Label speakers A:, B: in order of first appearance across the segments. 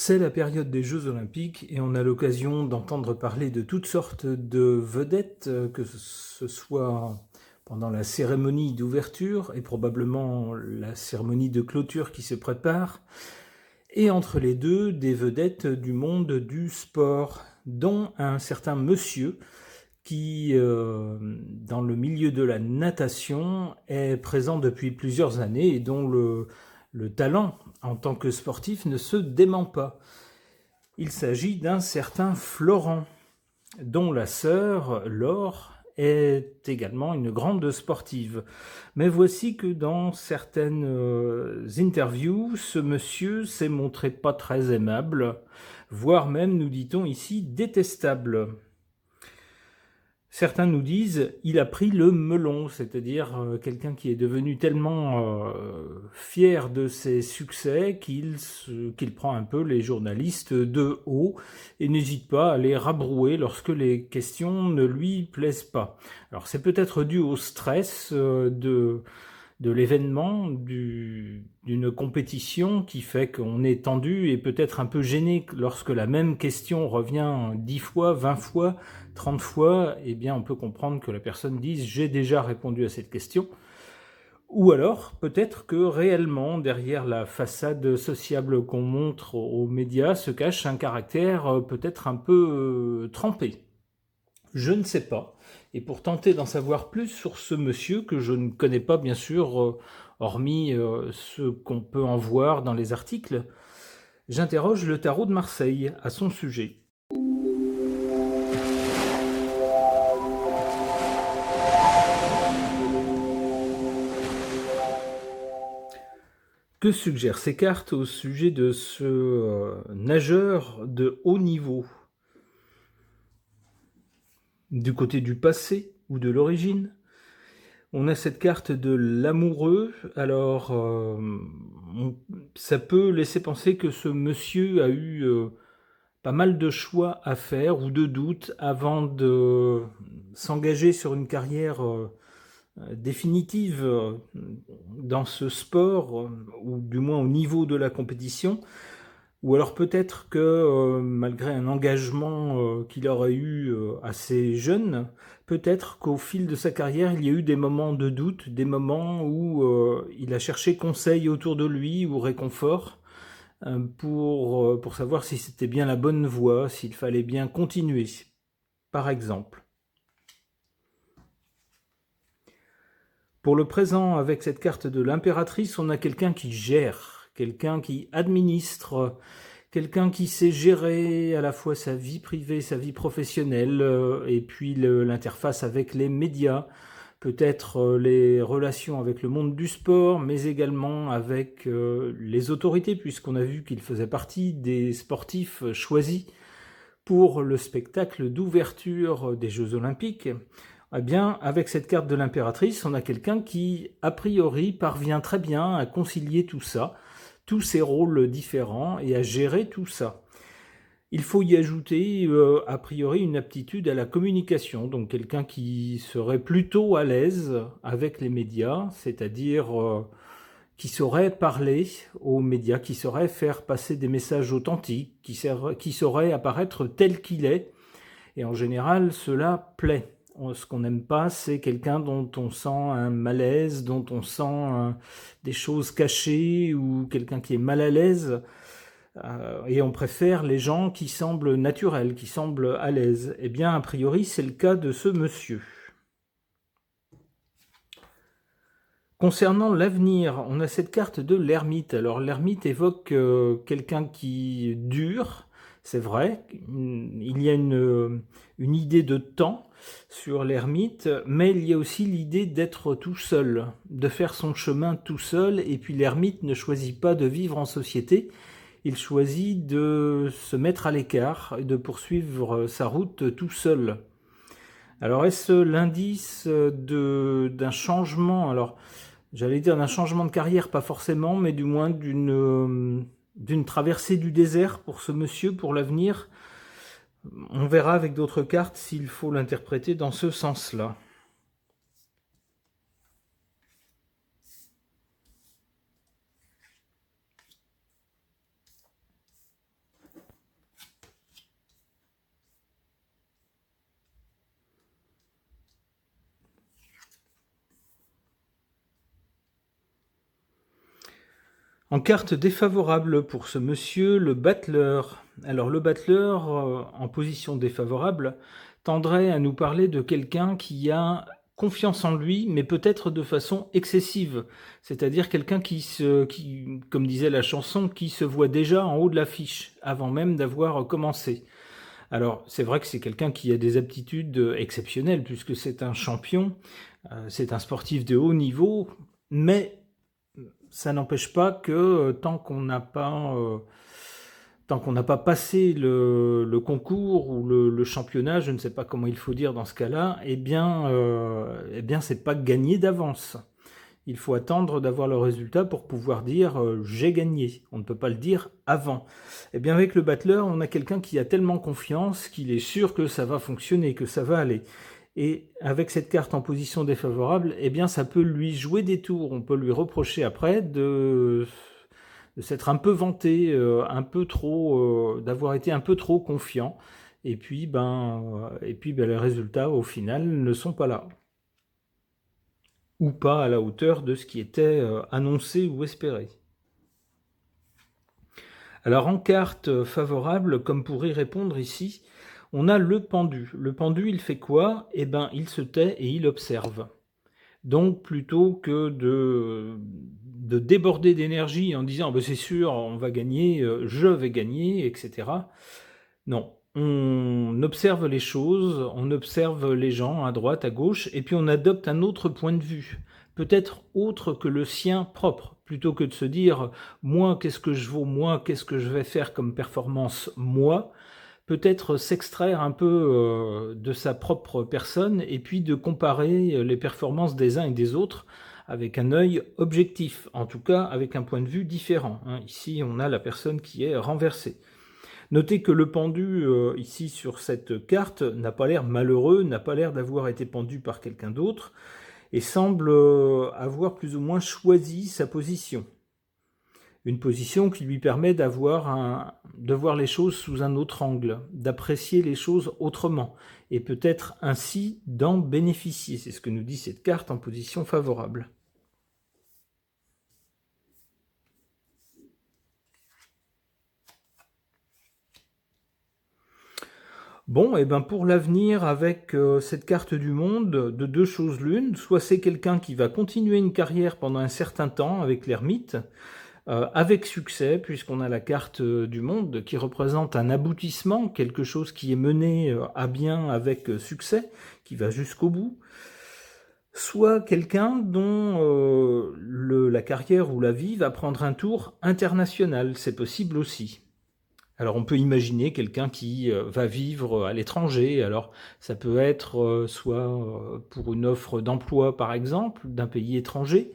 A: C'est la période des Jeux Olympiques et on a l'occasion d'entendre parler de toutes sortes de vedettes, que ce soit pendant la cérémonie d'ouverture et probablement la cérémonie de clôture qui se prépare, et entre les deux, des vedettes du monde du sport, dont un certain monsieur qui, dans le milieu de la natation, est présent depuis plusieurs années et dont le talent en tant que sportif ne se dément pas. Il s'agit d'un certain Florent, dont la sœur, Laure, est également une grande sportive. Mais voici que dans certaines interviews, ce monsieur s'est montré pas très aimable, voire même, nous dit-on ici, détestable. Certains nous disent il a pris le melon, c'est-à-dire quelqu'un qui est devenu tellement fier de ses succès qu'il prend un peu les journalistes de haut et n'hésite pas à les rabrouer lorsque les questions ne lui plaisent pas. Alors c'est peut-être dû au stress de l'événement, d'une compétition qui fait qu'on est tendu et peut-être un peu gêné lorsque la même question revient 10 fois, 20 fois, 30 fois, eh bien on peut comprendre que la personne dise « j'ai déjà répondu à cette question ». Ou alors, peut-être que réellement, derrière la façade sociable qu'on montre aux médias, se cache un caractère peut-être un peu trempé. Je ne sais pas. Et pour tenter d'en savoir plus sur ce monsieur, que je ne connais pas bien sûr, hormis ce qu'on peut en voir dans les articles, j'interroge le tarot de Marseille à son sujet. Que suggèrent ces cartes au sujet de ce nageur de haut niveau ? Du côté du passé ou de l'origine ? On a cette carte de l'amoureux, alors ça peut laisser penser que ce monsieur a eu pas mal de choix à faire ou de doutes avant de s'engager sur une carrière définitive dans ce sport, ou du moins au niveau de la compétition. Ou alors peut-être que malgré un engagement qu'il aurait eu assez jeune, peut-être qu'au fil de sa carrière, il y a eu des moments de doute, des moments où il a cherché conseil autour de lui ou réconfort pour savoir si c'était bien la bonne voie, s'il fallait bien continuer, par exemple. Pour le présent, avec cette carte de l'impératrice, on a quelqu'un qui gère, quelqu'un qui administre, quelqu'un qui sait gérer à la fois sa vie privée, sa vie professionnelle, et puis l'interface avec les médias, peut-être les relations avec le monde du sport, mais également avec les autorités, puisqu'on a vu qu'il faisait partie des sportifs choisis pour le spectacle d'ouverture des Jeux Olympiques. Eh bien, avec cette carte de l'impératrice, on a quelqu'un qui, a priori, parvient très bien à concilier tout ça, tous ces rôles différents, et à gérer tout ça. Il faut y ajouter, a priori, une aptitude à la communication, donc quelqu'un qui serait plutôt à l'aise avec les médias, c'est-à-dire qui saurait parler aux médias, qui saurait faire passer des messages authentiques, qui saurait apparaître tel qu'il est, et en général, cela plaît. Ce qu'on n'aime pas, c'est quelqu'un dont on sent un malaise, dont on sent des choses cachées, ou quelqu'un qui est mal à l'aise. Et on préfère les gens qui semblent naturels, qui semblent à l'aise. Eh bien, a priori, c'est le cas de ce monsieur. Concernant l'avenir, on a cette carte de l'ermite. Alors l'ermite évoque quelqu'un qui dure, c'est vrai. Il y a une idée de temps sur l'ermite, mais il y a aussi l'idée d'être tout seul, de faire son chemin tout seul. Et puis l'ermite ne choisit pas de vivre en société, il choisit de se mettre à l'écart et de poursuivre sa route tout seul. Alors est-ce l'indice d'un changement ? Alors, j'allais dire d'un changement de carrière, pas forcément, mais du moins d'une traversée du désert pour ce monsieur, pour l'avenir. On verra avec d'autres cartes s'il faut l'interpréter dans ce sens-là. En carte défavorable pour ce monsieur, le battleur. Alors le battleur, en position défavorable, tendrait à nous parler de quelqu'un qui a confiance en lui, mais peut-être de façon excessive. C'est-à-dire quelqu'un qui, comme disait la chanson, qui se voit déjà en haut de l'affiche, avant même d'avoir commencé. Alors c'est vrai que c'est quelqu'un qui a des aptitudes exceptionnelles, puisque c'est un champion, c'est un sportif de haut niveau, mais ça n'empêche pas que tant qu'on n'a pas passé le concours ou le championnat, je ne sais pas comment il faut dire dans ce cas-là, eh bien c'est pas gagné d'avance. Il faut attendre d'avoir le résultat pour pouvoir dire j'ai gagné. On ne peut pas le dire avant. Eh bien avec le battleur, on a quelqu'un qui a tellement confiance qu'il est sûr que ça va fonctionner, que ça va aller. Et avec cette carte en position défavorable, eh bien ça peut lui jouer des tours. On peut lui reprocher après de s'être un peu vanté, un peu trop, d'avoir été un peu trop confiant. Et puis les résultats au final ne sont pas là, ou pas à la hauteur de ce qui était annoncé ou espéré. Alors en carte favorable, comme pour y répondre ici, on a le pendu. Le pendu, il fait quoi? Eh bien, il se tait et il observe. Donc, plutôt que de déborder d'énergie en disant c'est sûr, on va gagner, je vais gagner, etc. Non, on observe les choses, on observe les gens à droite, à gauche, et puis on adopte un autre point de vue, peut-être autre que le sien propre, plutôt que de se dire moi, qu'est-ce que je vaux, moi, qu'est-ce que je vais faire comme performance, moi, peut-être s'extraire un peu de sa propre personne et puis de comparer les performances des uns et des autres avec un œil objectif, en tout cas avec un point de vue différent. Ici, on a la personne qui est renversée. Notez que le pendu, ici sur cette carte, n'a pas l'air malheureux, n'a pas l'air d'avoir été pendu par quelqu'un d'autre, et semble avoir plus ou moins choisi sa position. Une position qui lui permet de voir les choses sous un autre angle, d'apprécier les choses autrement, et peut-être ainsi d'en bénéficier. C'est ce que nous dit cette carte en position favorable. Bon, et ben pour l'avenir, avec cette carte du monde, de deux choses l'une, soit c'est quelqu'un qui va continuer une carrière pendant un certain temps avec l'ermite, avec succès, puisqu'on a la carte du monde qui représente un aboutissement, quelque chose qui est mené à bien avec succès, qui va jusqu'au bout, soit quelqu'un dont la carrière ou la vie va prendre un tour international, c'est possible aussi. Alors on peut imaginer quelqu'un qui va vivre à l'étranger, alors ça peut être soit pour une offre d'emploi par exemple, d'un pays étranger,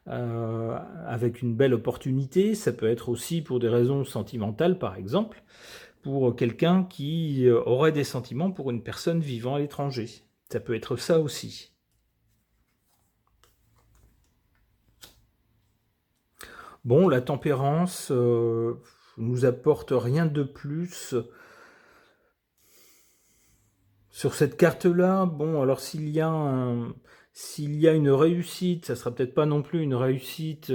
A: avec une belle opportunité, ça peut être aussi pour des raisons sentimentales par exemple, pour quelqu'un qui aurait des sentiments pour une personne vivant à l'étranger. Ça peut être ça aussi. Bon, la tempérance nous apporte rien de plus. Sur cette carte-là, bon, alors s'il y a une réussite, ça sera peut-être pas non plus une réussite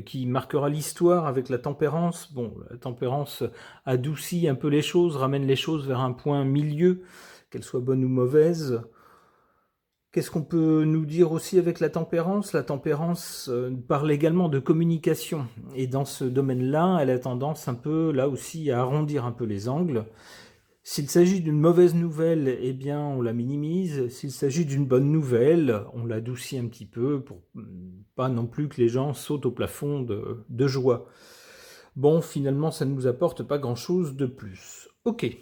A: qui marquera l'histoire avec la tempérance. Bon, la tempérance adoucit un peu les choses, ramène les choses vers un point milieu, qu'elles soient bonnes ou mauvaises. Qu'est-ce qu'on peut nous dire aussi avec la tempérance? La tempérance parle également de communication. Et dans ce domaine-là, elle a tendance un peu, là aussi, à arrondir un peu les angles. S'il s'agit d'une mauvaise nouvelle, eh bien, on la minimise. S'il s'agit d'une bonne nouvelle, on l'adoucit un petit peu pour pas non plus que les gens sautent au plafond de joie. Bon, finalement, ça ne nous apporte pas grand-chose de plus. Ok.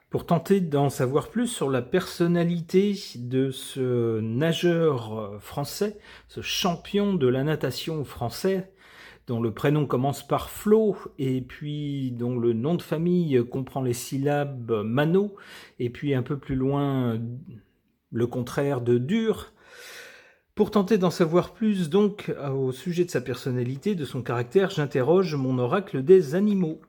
A: Pour tenter d'en savoir plus sur la personnalité de ce nageur français, ce champion de la natation français, dont le prénom commence par Flo, et puis dont le nom de famille comprend les syllabes Manot, et puis un peu plus loin le contraire de dur. Pour tenter d'en savoir plus donc au sujet de sa personnalité, de son caractère, j'interroge mon oracle des animaux.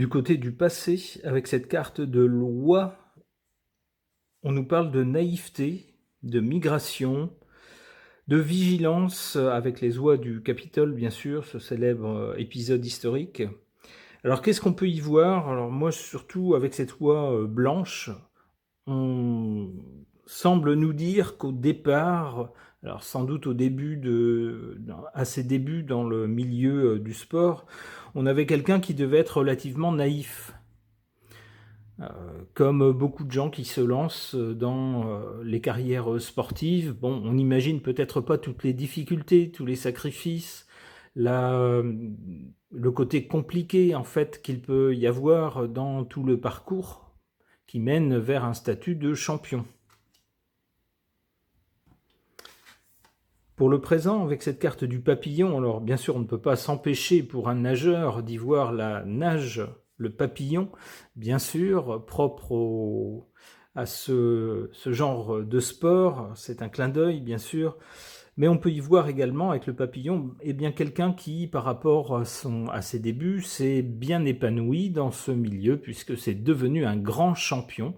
A: Du côté du passé, avec cette carte de loi, on nous parle de naïveté, de migration, de vigilance avec les oies du Capitole, bien sûr, ce célèbre épisode historique. Alors qu'est-ce qu'on peut y voir? Alors moi, surtout avec cette oie blanche, on semble nous dire qu'au départ, alors sans doute à ses débuts dans le milieu du sport, on avait quelqu'un qui devait être relativement naïf. Comme beaucoup de gens qui se lancent dans les carrières sportives, bon, on n'imagine peut-être pas toutes les difficultés, tous les sacrifices, le côté compliqué en fait qu'il peut y avoir dans tout le parcours qui mène vers un statut de champion. Pour le présent, avec cette carte du papillon, alors bien sûr on ne peut pas s'empêcher pour un nageur d'y voir la nage, le papillon, bien sûr, propre à ce genre de sport, c'est un clin d'œil bien sûr, mais on peut y voir également avec le papillon bien quelqu'un qui, par rapport à ses débuts, s'est bien épanoui dans ce milieu puisque c'est devenu un grand champion,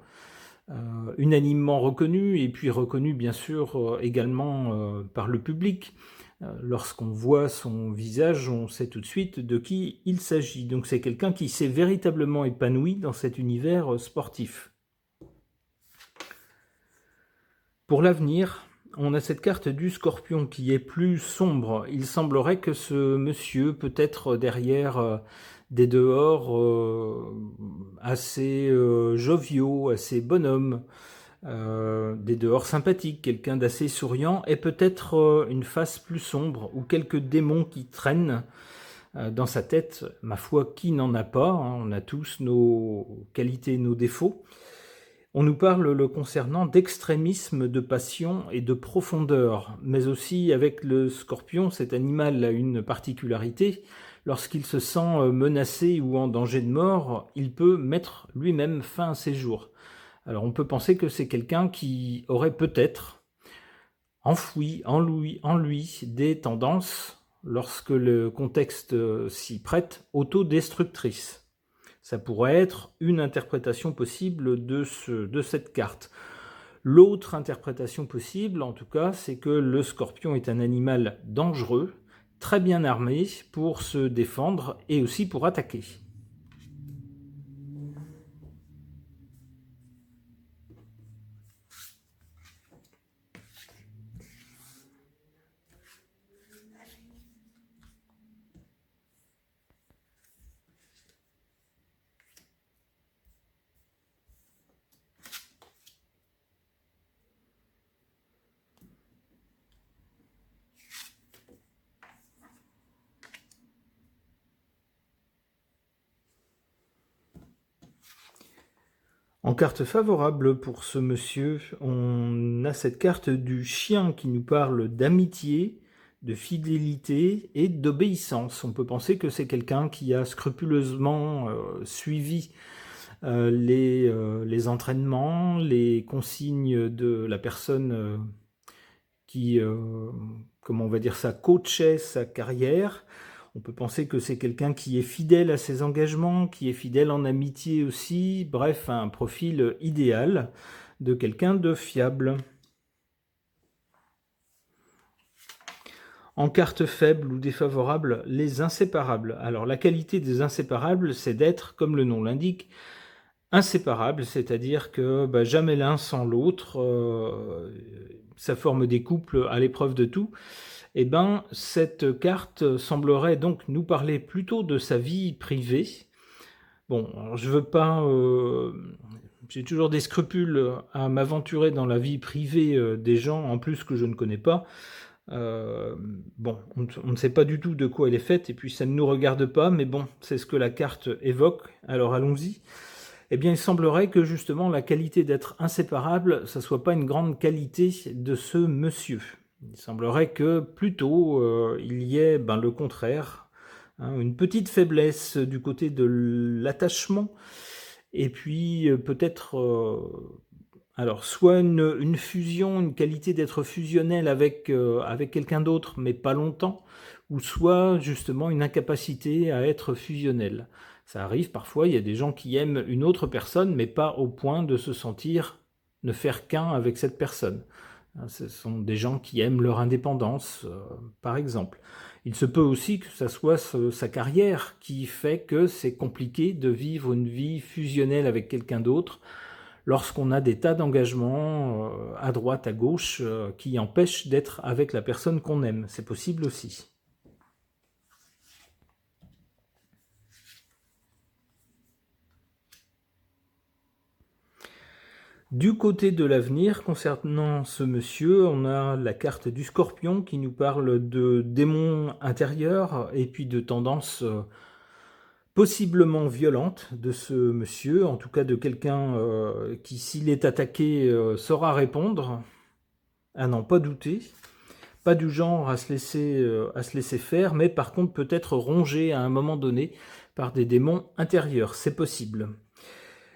A: unanimement reconnu et puis reconnu bien sûr également par le public. Lorsqu'on voit son visage, on sait tout de suite de qui il s'agit. Donc c'est quelqu'un qui s'est véritablement épanoui dans cet univers sportif. Pour l'avenir, on a cette carte du Scorpion qui est plus sombre. Il semblerait que ce monsieur peut être derrière des dehors assez joviaux, assez bonhommes, des dehors sympathiques, quelqu'un d'assez souriant, et peut-être une face plus sombre, ou quelques démons qui traînent dans sa tête. Ma foi, qui n'en a pas, hein, on a tous nos qualités, nos défauts. On nous parle le concernant d'extrémisme, de passion et de profondeur, mais aussi avec le Scorpion, cet animal a une particularité. Lorsqu'il se sent menacé ou en danger de mort, il peut mettre lui-même fin à ses jours. Alors on peut penser que c'est quelqu'un qui aurait peut-être enfoui en lui des tendances, lorsque le contexte s'y prête, autodestructrices. Ça pourrait être une interprétation possible de cette carte. L'autre interprétation possible, en tout cas, c'est que le Scorpion est un animal dangereux, très bien armé pour se défendre et aussi pour attaquer. En carte favorable pour ce monsieur, on a cette carte du chien qui nous parle d'amitié, de fidélité et d'obéissance. On peut penser que c'est quelqu'un qui a scrupuleusement suivi les entraînements, les consignes de la personne qui, comment on va dire ça, coachait sa carrière. On peut penser que c'est quelqu'un qui est fidèle à ses engagements, qui est fidèle en amitié aussi, bref, un profil idéal de quelqu'un de fiable. En carte faible ou défavorable, les inséparables. Alors la qualité des inséparables, c'est d'être, comme le nom l'indique, inséparables, c'est-à-dire que jamais l'un sans l'autre, ça forme des couples à l'épreuve de tout. Eh bien, cette carte semblerait donc nous parler plutôt de sa vie privée. Bon, alors je veux pas... j'ai toujours des scrupules à m'aventurer dans la vie privée des gens, en plus que je ne connais pas. Bon, on ne sait pas du tout de quoi elle est faite, et puis ça ne nous regarde pas, mais bon, c'est ce que la carte évoque, alors allons-y. Eh bien, il semblerait que justement la qualité d'être inséparable, ça ne soit pas une grande qualité de ce monsieur. Il semblerait que plutôt il y ait le contraire, hein, une petite faiblesse du côté de l'attachement, et puis peut-être alors soit une fusion, une qualité d'être fusionnel avec quelqu'un d'autre, mais pas longtemps, ou soit justement une incapacité à être fusionnel. Ça arrive parfois, il y a des gens qui aiment une autre personne, mais pas au point de se sentir ne faire qu'un avec cette personne. Ce sont des gens qui aiment leur indépendance, par exemple. Il se peut aussi que ça soit sa carrière qui fait que c'est compliqué de vivre une vie fusionnelle avec quelqu'un d'autre lorsqu'on a des tas d'engagements à droite, à gauche, qui empêchent d'être avec la personne qu'on aime. C'est possible aussi. Du côté de l'avenir, concernant ce monsieur, on a la carte du Scorpion qui nous parle de démons intérieurs et puis de tendances possiblement violentes de ce monsieur, en tout cas de quelqu'un qui, s'il est attaqué, saura répondre, à n'en pas douter. Pas du genre à se laisser faire, mais par contre peut être rongé à un moment donné par des démons intérieurs, c'est possible.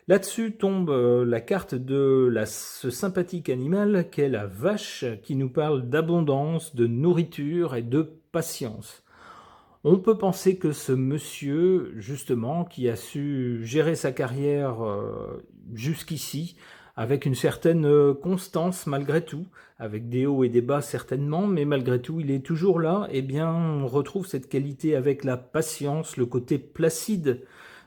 A: Là-dessus tombe la carte de ce sympathique animal qu'est la vache, qui nous parle d'abondance, de nourriture et de patience. On peut penser que ce monsieur, justement, qui a su gérer sa carrière jusqu'ici, avec une certaine constance malgré tout, avec des hauts et des bas certainement, mais malgré tout il est toujours là, eh bien on retrouve cette qualité avec la patience, le côté placide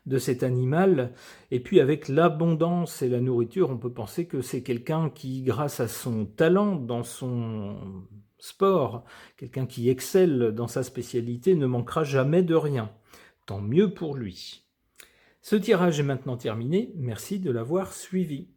A: de cet animal, et puis avec l'abondance et la nourriture, on peut penser que c'est quelqu'un qui, grâce à son talent dans son sport, quelqu'un qui excelle dans sa spécialité, ne manquera jamais de rien. Tant mieux pour lui. Ce tirage est maintenant terminé, merci de l'avoir suivi.